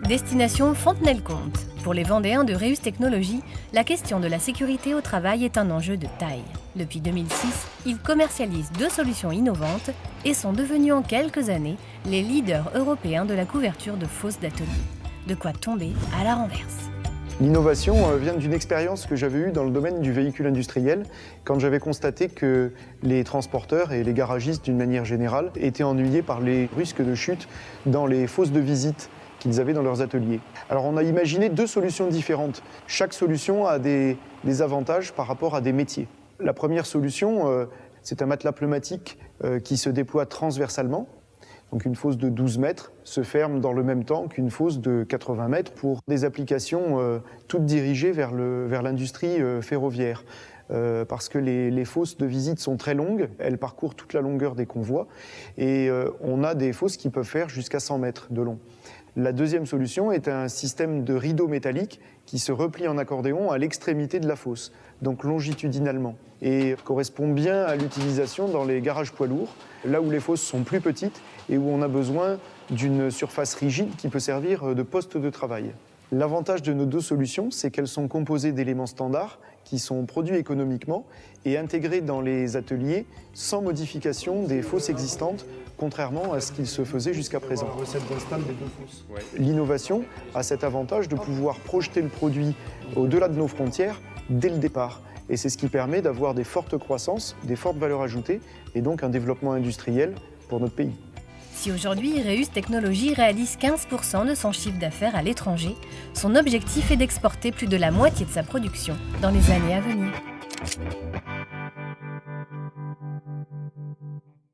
Destination Fontenay-le-Comte. Pour les Vendéens de Reus Technologies, la question de la sécurité au travail est un enjeu de taille. Depuis 2006, ils commercialisent 2 solutions innovantes et sont devenus en quelques années les leaders européens de la couverture de fosses d'atelier. De quoi tomber à la renverse. L'innovation vient d'une expérience que j'avais eue dans le domaine du véhicule industriel, quand j'avais constaté que les transporteurs et les garagistes, d'une manière générale, étaient ennuyés par les risques de chute dans les fosses de visite qu'ils avaient dans leurs ateliers. Alors on a imaginé 2 solutions différentes. Chaque solution a des avantages par rapport à des métiers. La première solution, c'est un matelas pneumatique qui se déploie transversalement. Donc une fosse de 12 mètres se ferme dans le même temps qu'une fosse de 80 mètres pour des applications toutes dirigées vers l'industrie ferroviaire. Parce que les fosses de visite sont très longues, elles parcourent toute la longueur des convois et on a des fosses qui peuvent faire jusqu'à 100 mètres de long. La deuxième solution est un système de rideau métallique qui se replie en accordéon à l'extrémité de la fosse, donc longitudinalement, et correspond bien à l'utilisation dans les garages poids lourds, là où les fosses sont plus petites et où on a besoin d'une surface rigide qui peut servir de poste de travail. L'avantage de nos 2 solutions, c'est qu'elles sont composées d'éléments standards qui sont produits économiquement et intégrés dans les ateliers sans modification des fosses existantes, contrairement à ce qu'il se faisait jusqu'à présent. L'innovation a cet avantage de pouvoir projeter le produit au-delà de nos frontières dès le départ. Et c'est ce qui permet d'avoir des fortes croissances, des fortes valeurs ajoutées et donc un développement industriel pour notre pays. Si aujourd'hui Reus Technologies réalise 15% de son chiffre d'affaires à l'étranger, son objectif est d'exporter plus de la moitié de sa production dans les années à venir.